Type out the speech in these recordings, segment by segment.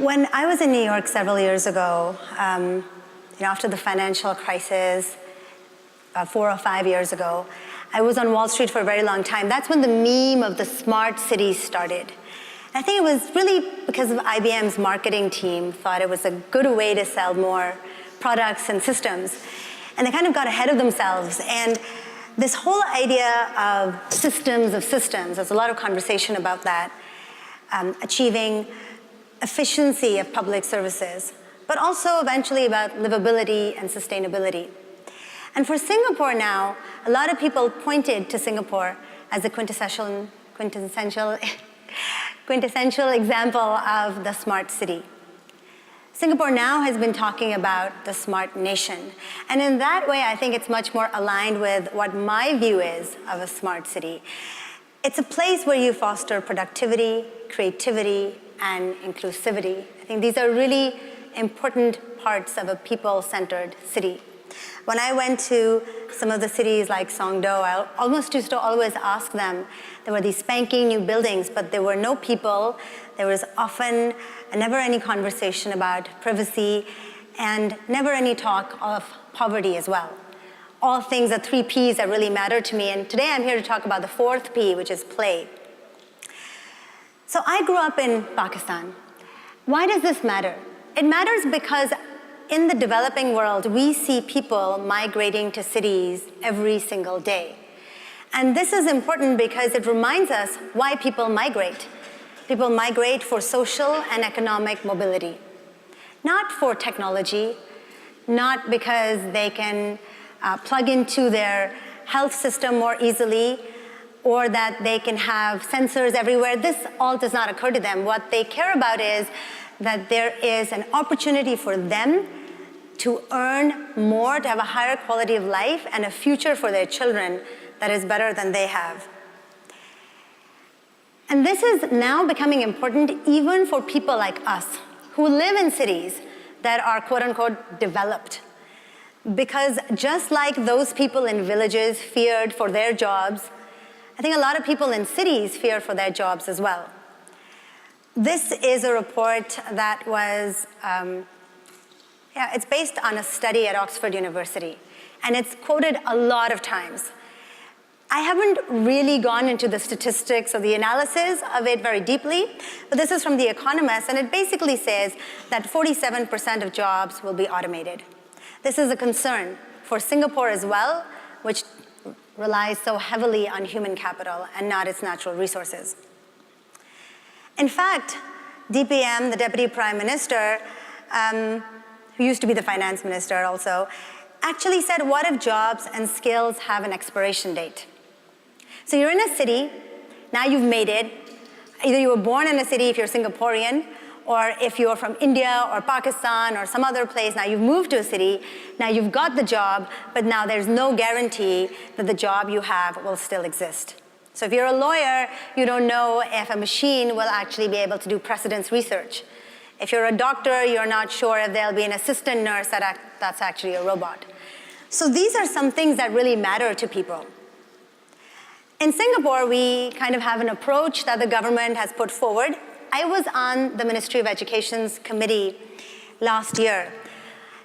When I was in New York several years ago, after the financial crisis, 4 or 5 years ago, I was on Wall Street for a very long time. That's when the meme of the smart cities started. I think it was really because of IBM's marketing team thought it was a good way to sell more products and systems. And they kind of got ahead of themselves. And this whole idea of systems, there's a lot of conversation about that, achieving efficiency of public services, but also eventually about livability and sustainability. And for Singapore now, a lot of people pointed to Singapore as a quintessential example of the smart city. Singapore now has been talking about the smart nation. And in that way, I think it's much more aligned with what my view is of a smart city. It's a place where you foster productivity, creativity, and inclusivity. I think these are really important parts of a people-centered city. When I went to some of the cities like Songdo, I almost used to always ask them, there were these spanking new buildings, but there were no people. There was often never any conversation about privacy and never any talk of poverty as well. All things, the 3 Ps that really matter to me. And today I'm here to talk about the 4th P, which is play. So I grew up in Pakistan. Why does this matter? It matters because in the developing world, we see people migrating to cities every single day. And this is important because it reminds us why people migrate. People migrate for social and economic mobility, not for technology, not because they can plug into their health system more easily, or that they can have sensors everywhere. This all does not occur to them. What they care about is that there is an opportunity for them to earn more, to have a higher quality of life, and a future for their children that is better than they have. And this is now becoming important even for people like us who live in cities that are quote-unquote developed. Because just like those people in villages feared for their jobs, I think a lot of people in cities fear for their jobs as well. This is a report that was, it's based on a study at Oxford University, and it's quoted a lot of times. I haven't really gone into the statistics or the analysis of it very deeply, but this is from The Economist, and it basically says that 47% of jobs will be automated. This is a concern for Singapore as well, which relies so heavily on human capital and not its natural resources. In fact, DPM, the Deputy Prime Minister, who used to be the Finance Minister also, actually said, what if jobs and skills have an expiration date? So you're in a city, now you've made it. Either you were born in a city if you're Singaporean, or if you're from India or Pakistan or some other place, now you've moved to a city, now you've got the job, but now there's no guarantee that the job you have will still exist. So if you're a lawyer, you don't know if a machine will actually be able to do precedence research. If you're a doctor, you're not sure if there'll be an assistant nurse that's actually a robot. So these are some things that really matter to people. In Singapore, we kind of have an approach that the government has put forward. I was on the Ministry of Education's committee last year,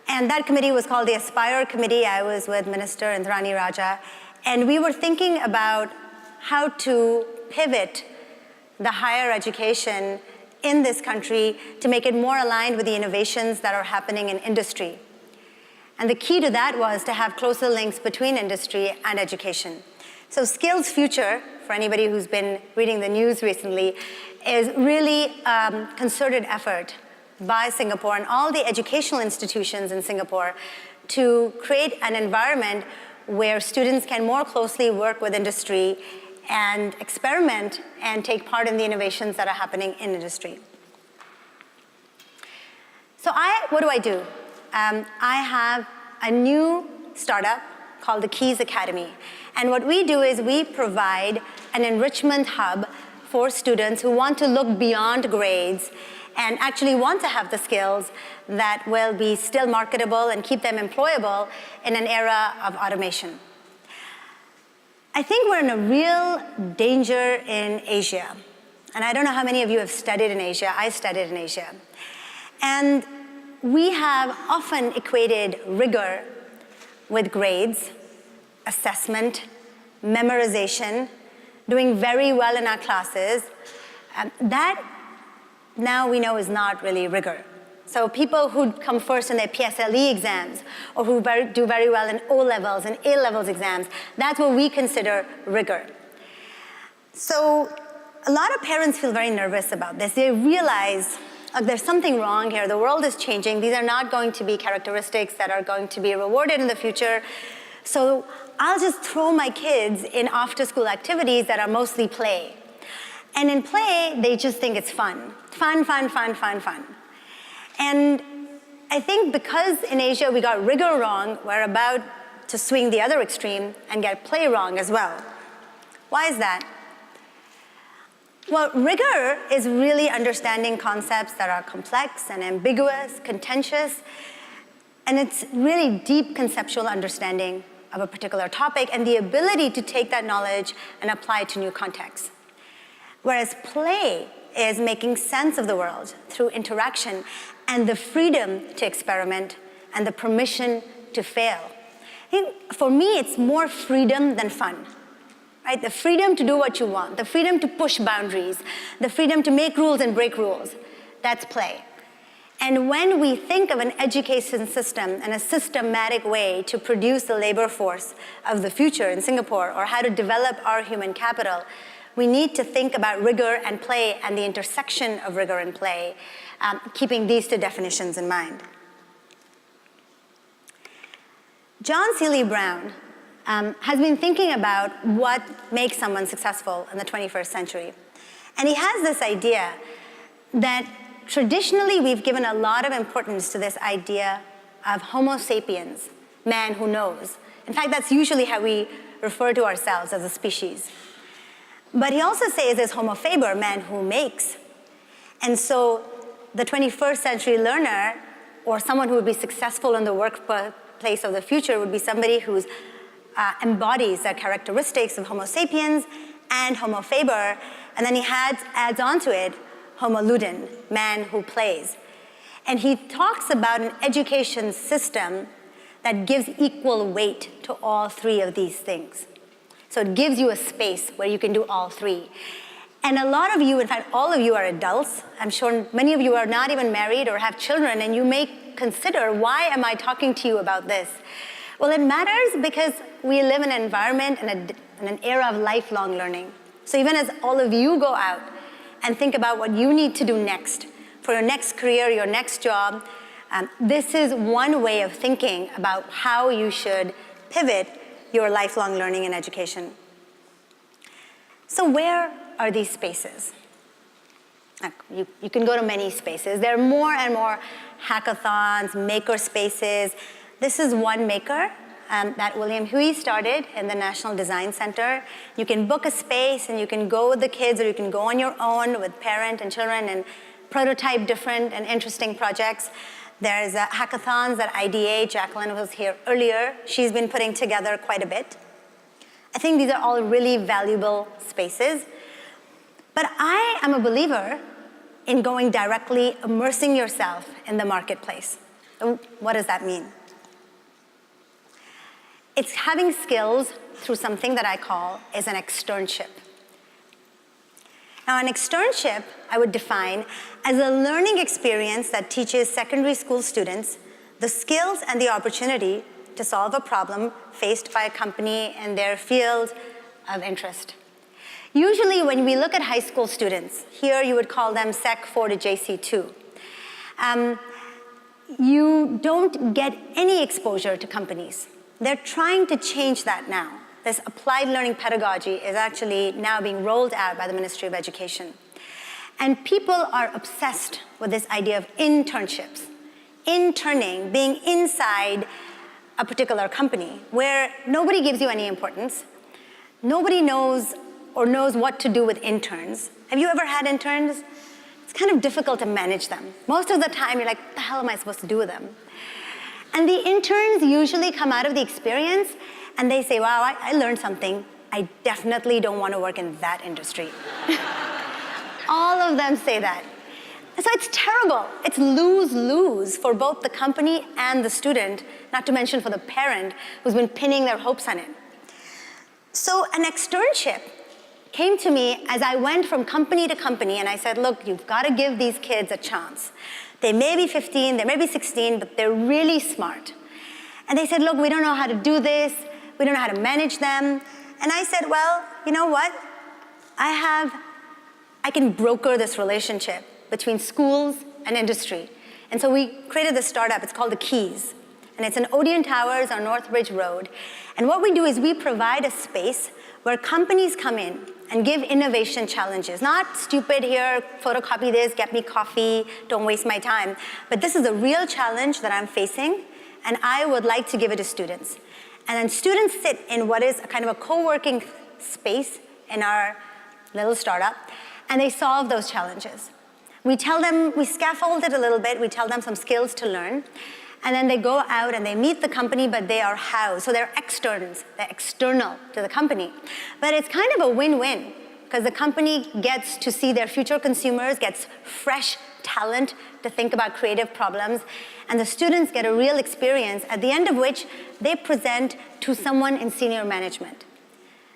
and that committee was called the Aspire Committee. I was with Minister Indrani Raja, and we were thinking about how to pivot the higher education in this country to make it more aligned with the innovations that are happening in industry. And the key to that was to have closer links between industry and education. So Skills Future, for anybody who's been reading the news recently, is really a concerted effort by Singapore and all the educational institutions in Singapore to create an environment where students can more closely work with industry and experiment and take part in the innovations that are happening in industry. So what do? I have a new startup called the Keys Academy. And what we do is we provide an enrichment hub for students who want to look beyond grades and actually want to have the skills that will be still marketable and keep them employable in an era of automation. I think we're in a real danger in Asia. And I don't know how many of you have studied in Asia. I studied in Asia. And we have often equated rigor with grades, assessment, memorization, doing very well in our classes. That now we know is not really rigor. So people who come first in their PSLE exams, or who do very well in O-levels and A-levels exams, that's what we consider rigor. So a lot of parents feel very nervous about this. They realize, there's something wrong here. The world is changing. These are not going to be characteristics that are going to be rewarded in the future. So I'll just throw my kids in after-school activities that are mostly play. And in play, they just think it's fun. Fun, fun, fun, fun, fun. And I think because in Asia we got rigor wrong, we're about to swing the other extreme and get play wrong as well. Why is that? Well, rigor is really understanding concepts that are complex and ambiguous, contentious, and it's really deep conceptual understanding of a particular topic and the ability to take that knowledge and apply it to new contexts. Whereas play is making sense of the world through interaction and the freedom to experiment and the permission to fail. I think for me, it's more freedom than fun. Right? The freedom to do what you want, the freedom to push boundaries, the freedom to make rules and break rules, that's play. And when we think of an education system and a systematic way to produce the labor force of the future in Singapore, or how to develop our human capital, we need to think about rigor and play and the intersection of rigor and play, keeping these two definitions in mind. John Seeley Brown has been thinking about what makes someone successful in the 21st century. And he has this idea that traditionally we've given a lot of importance to this idea of Homo sapiens, man who knows. In fact, that's usually how we refer to ourselves as a species. But he also says there's Homo faber, man who makes. And so the 21st century learner, or someone who would be successful in the workplace of the future, would be somebody who embodies the characteristics of Homo sapiens and Homo faber, and then he adds onto it Homo ludens, man who plays. And he talks about an education system that gives equal weight to all three of these things. So it gives you a space where you can do all three. And a lot of you, in fact, all of you are adults. I'm sure many of you are not even married or have children, and you may consider, why am I talking to you about this? Well, it matters because we live in an environment and an era of lifelong learning. So even as all of you go out and think about what you need to do next for your next career, your next job, this is one way of thinking about how you should pivot your lifelong learning and education. So where are these spaces? You can go to many spaces. There are more and more hackathons, maker spaces. This is one maker that William Hui started in the National Design Center. You can book a space and you can go with the kids, or you can go on your own with parents and children and prototype different and interesting projects. There's hackathons that IDA, Jacqueline was here earlier. She's been putting together quite a bit. I think these are all really valuable spaces. But I am a believer in going directly, immersing yourself in the marketplace. So what does that mean? It's having skills through something that I call is an externship. Now, an externship I would define as a learning experience that teaches secondary school students the skills and the opportunity to solve a problem faced by a company in their field of interest. Usually when we look at high school students, here you would call them Sec 4 to JC 2, you don't get any exposure to companies. They're trying to change that now. This applied learning pedagogy is actually now being rolled out by the Ministry of Education. And people are obsessed with this idea of internships. Interning, being inside a particular company where nobody gives you any importance. Nobody knows or knows what to do with interns. Have you ever had interns? It's kind of difficult to manage them. Most of the time, you're like, what the hell am I supposed to do with them? And the interns usually come out of the experience and they say, wow, I learned something. I definitely don't want to work in that industry. All of them say that. And so it's terrible. It's lose-lose for both the company and the student, not to mention for the parent who's been pinning their hopes on it. So an externship came to me as I went from company to company, and I said, look, you've got to give these kids a chance. They may be 15, they may be 16, but they're really smart. And they said, look, we don't know how to do this. We don't know how to manage them. And I said, well, you know what? I can broker this relationship between schools and industry. And so we created this startup. It's called The Keys. And it's in Odeon Towers on Northbridge Road. And what we do is we provide a space where companies come in and give innovation challenges. Not stupid here, photocopy this, get me coffee, don't waste my time. But this is a real challenge that I'm facing, and I would like to give it to students. And then students sit in what is a kind of a co-working space in our little startup, and they solve those challenges. We tell them, we scaffold it a little bit, we tell them some skills to learn, and then they go out and they meet the company, but they are housed. So they're externs, they're external to the company. But it's kind of a win-win, because the company gets to see their future consumers, gets fresh talent to think about creative problems, and the students get a real experience, at the end of which they present to someone in senior management.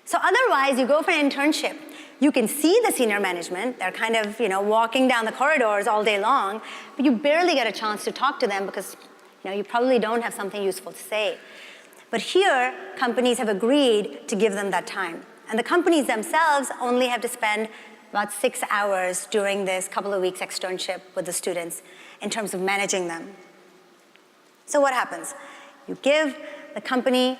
So otherwise, you go for an internship, you can see the senior management, they're kind of, walking down the corridors all day long, but you barely get a chance to talk to them because, you probably don't have something useful to say. But here, companies have agreed to give them that time. And the companies themselves only have to spend about 6 hours during this couple of weeks externship with the students in terms of managing them. So what happens? You give the company,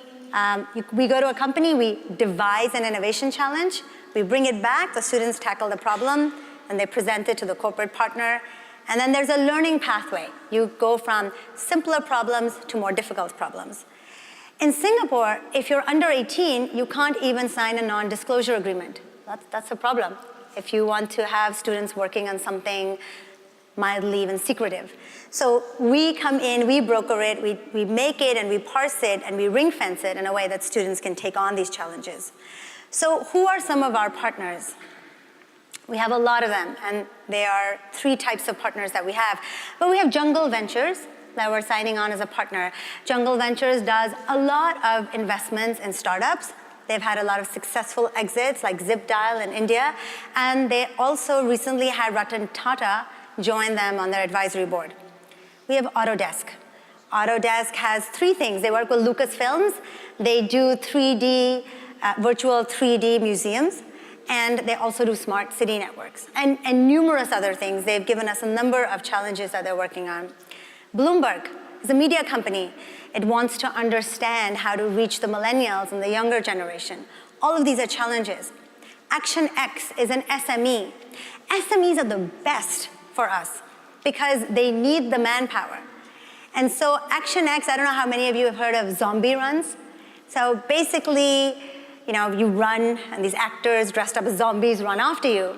we go to a company, we devise an innovation challenge, we bring it back, the students tackle the problem, and they present it to the corporate partner, and then there's a learning pathway. You go from simpler problems to more difficult problems. In Singapore, if you're under 18, you can't even sign a non-disclosure agreement. That's a problem if you want to have students working on something mildly even secretive. So we come in, we broker it, we make it and we parse it and we ring fence it in a way that students can take on these challenges. So who are some of our partners? We have a lot of them, and there are 3 types of partners that we have. But we have Jungle Ventures that we're signing on as a partner. Jungle Ventures does a lot of investments in startups. They've had a lot of successful exits like ZipDial in India, and they also recently had Ratan Tata join them on their advisory board. We have Autodesk. Autodesk has 3 things. They work with Lucasfilms. They do virtual 3D museums, and they also do smart city networks and numerous other things. They've given us a number of challenges that they're working on. Bloomberg is a media company. It wants to understand how to reach the millennials and the younger generation. All of these are challenges. ActionX is an SME. SMEs are the best for us because they need the manpower. And so ActionX, I don't know how many of you have heard of zombie runs. So basically, you run and these actors dressed up as zombies run after you.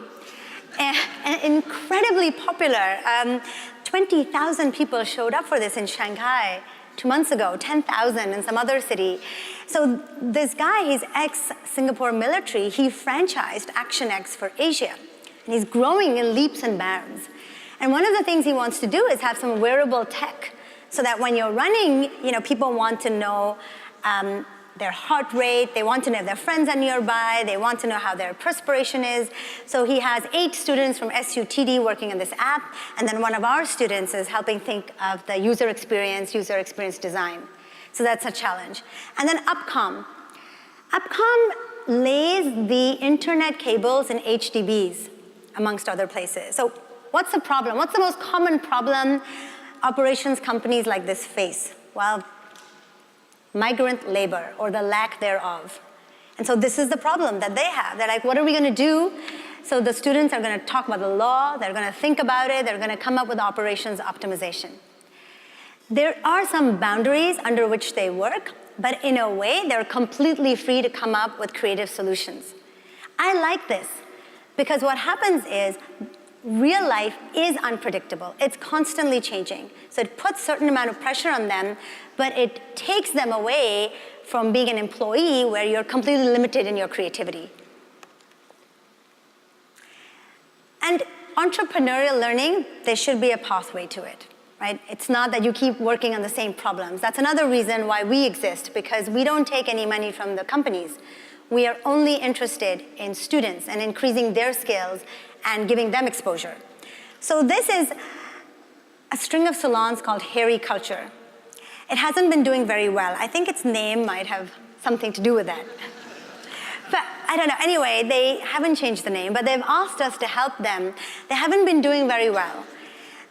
And incredibly popular. 20,000 people showed up for this in Shanghai 2 months ago, 10,000 in some other city. So this guy, he's ex-Singapore military, he franchised ActionX for Asia. And he's growing in leaps and bounds. And one of the things he wants to do is have some wearable tech so that when you're running, people want to know their heart rate, they want to know if their friends are nearby, they want to know how their perspiration is. So he has 8 students from SUTD working on this app, and then one of our students is helping think of the user experience design. So that's a challenge. And then Upcom. Upcom lays the internet cables in HDBs, amongst other places. So what's the problem? What's the most common problem operations companies like this face? Well, migrant labor, or the lack thereof. And so this is the problem that they have. They're like, what are we going to do? So the students are going to talk about the law, they're going to think about it, they're going to come up with operations optimization. There are some boundaries under which they work, but in a way, they're completely free to come up with creative solutions. I like this, because what happens is, real life is unpredictable. It's constantly changing. So it puts a certain amount of pressure on them, but it takes them away from being an employee where you're completely limited in your creativity. And entrepreneurial learning, there should be a pathway to it, right? It's not that you keep working on the same problems. That's another reason why we exist, because we don't take any money from the companies. We are only interested in students and increasing their skills and giving them exposure. So this is a string of salons called Hairy Culture. It hasn't been doing very well. I think its name might have something to do with that. But I don't know. Anyway, they haven't changed the name, but they've asked us to help them. They haven't been doing very well.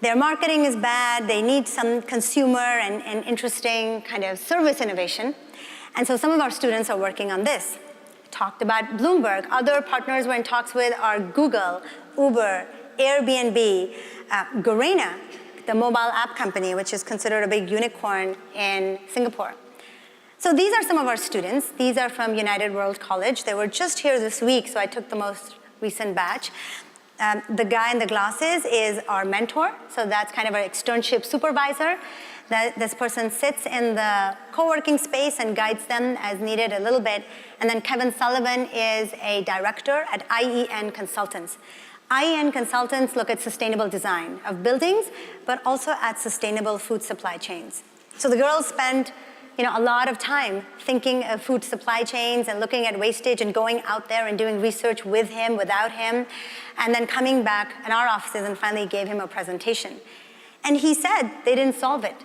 Their marketing is bad. They need some consumer and interesting kind of service innovation. And so some of our students are working on this. Talked about Bloomberg. Other partners we're in talks with are Google, Uber, Airbnb, Garena, the mobile app company, which is considered a big unicorn in Singapore. So these are some of our students. These are from United World College. They were just here this week, so I took the most recent batch. The guy in the glasses is our mentor, so that's kind of our externship supervisor. This person sits in the co-working space and guides them as needed a little bit. And then Kevin Sullivan is a director at IEN Consultants. IEN Consultants look at sustainable design of buildings, but also at sustainable food supply chains. So the girls spend a lot of time thinking of food supply chains and looking at wastage and going out there and doing research with him, without him, and then coming back in our offices and finally gave him a presentation. And he said they didn't solve it.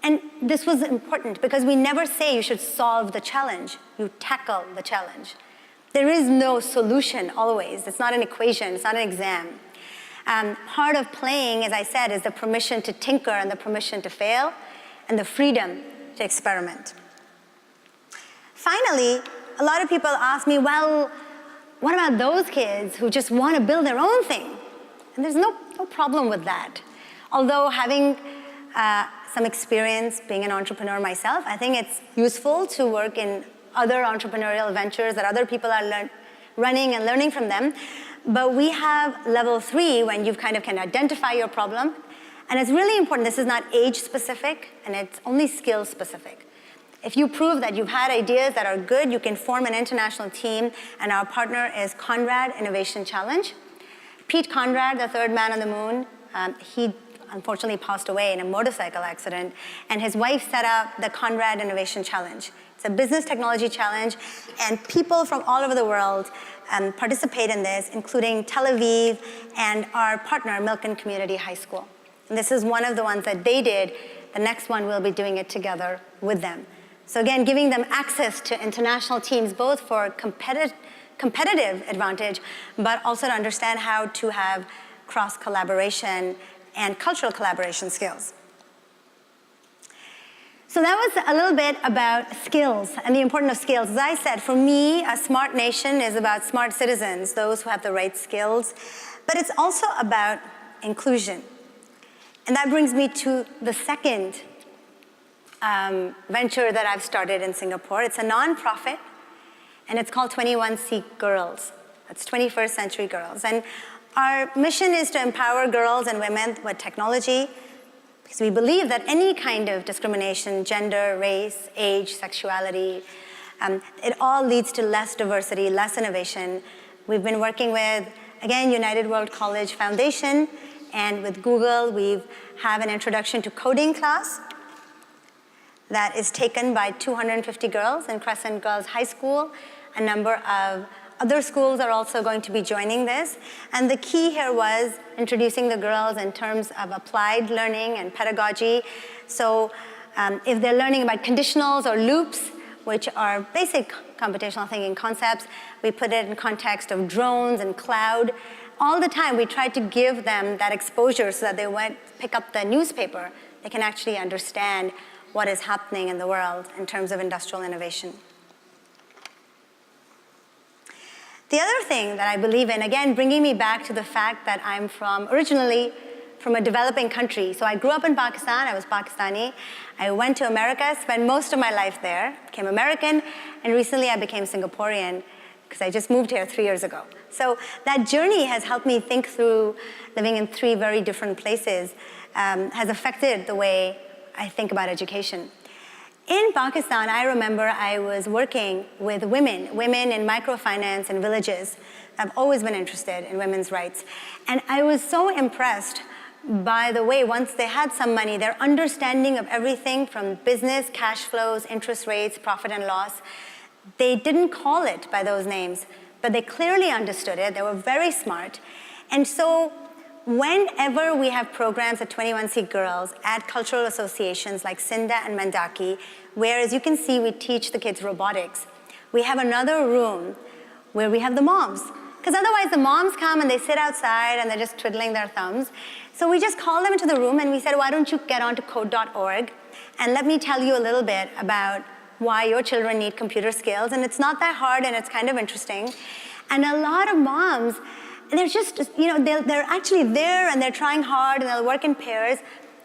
And this was important because we never say you should solve the challenge. You tackle the challenge. There is no solution always. It's not an equation. It's not an exam. Part of playing, as I said, is the permission to tinker and the permission to fail and the freedom to experiment. Finally, a lot of people ask me, well, what about those kids who just want to build their own thing? And there's no problem with that. Although having some experience being an entrepreneur myself, I think it's useful to work in other entrepreneurial ventures that other people are running and learning from them. But we have level 3 when you kind of can identify your problem. And it's really important. This is not age specific, and it's only skill specific. If you prove that you've had ideas that are good, you can form an international team, and our partner is Conrad Innovation Challenge. Pete Conrad, the third man on the moon, he unfortunately passed away in a motorcycle accident, and his wife set up the Conrad Innovation Challenge. It's a business technology challenge, and people from all over the world participate in this, including Tel Aviv and our partner, Milken Community High School. And this is one of the ones that they did. The next one, we'll be doing it together with them. So again, giving them access to international teams, both for competitive advantage, but also to understand how to have cross-collaboration and cultural collaboration skills. So that was a little bit about skills and the importance of skills. As I said, for me, a smart nation is about smart citizens, those who have the right skills, but it's also about inclusion. And that brings me to the second venture that I've started in Singapore. It's a nonprofit, and it's called 21C Girls. That's 21st Century Girls. And our mission is to empower girls and women with technology, because we believe that any kind of discrimination, gender, race, age, sexuality, it all leads to less diversity, less innovation. We've been working with, again, United World College Foundation, and with Google, we have an introduction to coding class that is taken by 250 girls in Crescent Girls High School. A number of other schools are also going to be joining this. And the key here was introducing the girls in terms of applied learning and pedagogy. So if they're learning about conditionals or loops, which are basic computational thinking concepts, we put it in context of drones and cloud. All the time, we try to give them that exposure so that they won't pick up the newspaper. They can actually understand what is happening in the world in terms of industrial innovation. The other thing that I believe in, again, bringing me back to the fact that I'm originally from a developing country. So I grew up in Pakistan, I was Pakistani. I went to America, spent most of my life there, became American, and recently I became Singaporean because I just moved here 3 years ago. So that journey has helped me think through living in 3 very different places, has affected the way I think about education. In Pakistan, I remember I was working with women in microfinance in villages. I've always been interested in women's rights. And I was so impressed by the way, once they had some money, their understanding of everything from business, cash flows, interest rates, profit and loss, they didn't call it by those names, but they clearly understood it. They were very smart. And so whenever we have programs at 21C Girls at cultural associations like Sinda and Mandaki, where, as you can see, we teach the kids robotics, we have another room where we have the moms. Because otherwise the moms come and they sit outside and they're just twiddling their thumbs. So we just call them into the room and we said, why don't you get onto code.org and let me tell you a little bit about why your children need computer skills. And it's not that hard and it's kind of interesting. And a lot of moms, they're just, they're actually there and they're trying hard and they'll work in pairs.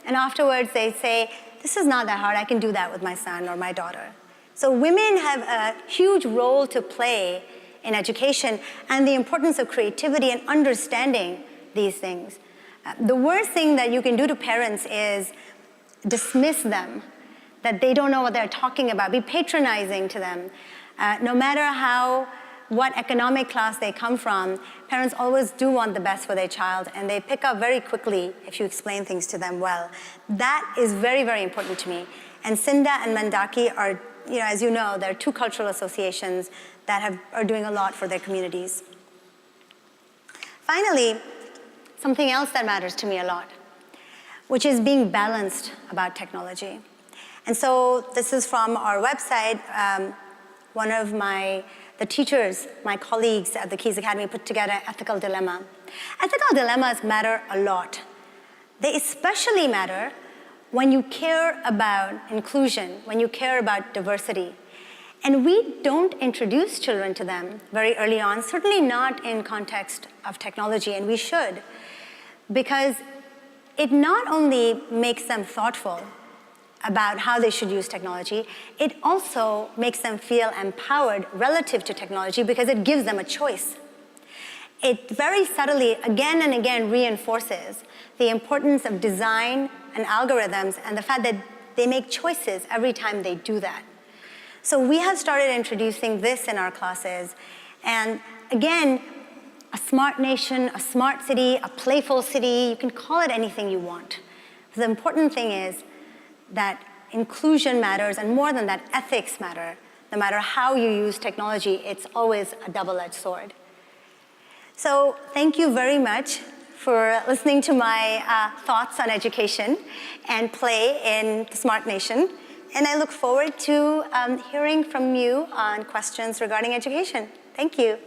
And afterwards they say, this is not that hard, I can do that with my son or my daughter. So women have a huge role to play in education and the importance of creativity and understanding these things. The worst thing that you can do to parents is dismiss them, that they don't know what they're talking about, be patronizing to them. No matter what economic class they come from, parents always do want the best for their child and they pick up very quickly if you explain things to them well. That is very, very important to me. And Sinda and Mandaki are, as you know, they're two cultural associations that are doing a lot for their communities. Finally, something else that matters to me a lot, which is being balanced about technology. And so this is from our website. One of the teachers, my colleagues at the Keys Academy put together an ethical dilemma. Ethical dilemmas matter a lot. They especially matter when you care about inclusion, when you care about diversity. And we don't introduce children to them very early on, certainly not in context of technology, and we should, because it not only makes them thoughtful about how they should use technology, it also makes them feel empowered relative to technology because it gives them a choice. It very subtly, again and again, reinforces the importance of design and algorithms and the fact that they make choices every time they do that. So we have started introducing this in our classes. And again, a smart nation, a smart city, a playful city, you can call it anything you want. The important thing is that inclusion matters, and more than that, ethics matter. No matter how you use technology, it's always a double-edged sword. So thank you very much for listening to my thoughts on education and play in the Smart Nation. And I look forward to hearing from you on questions regarding education. Thank you.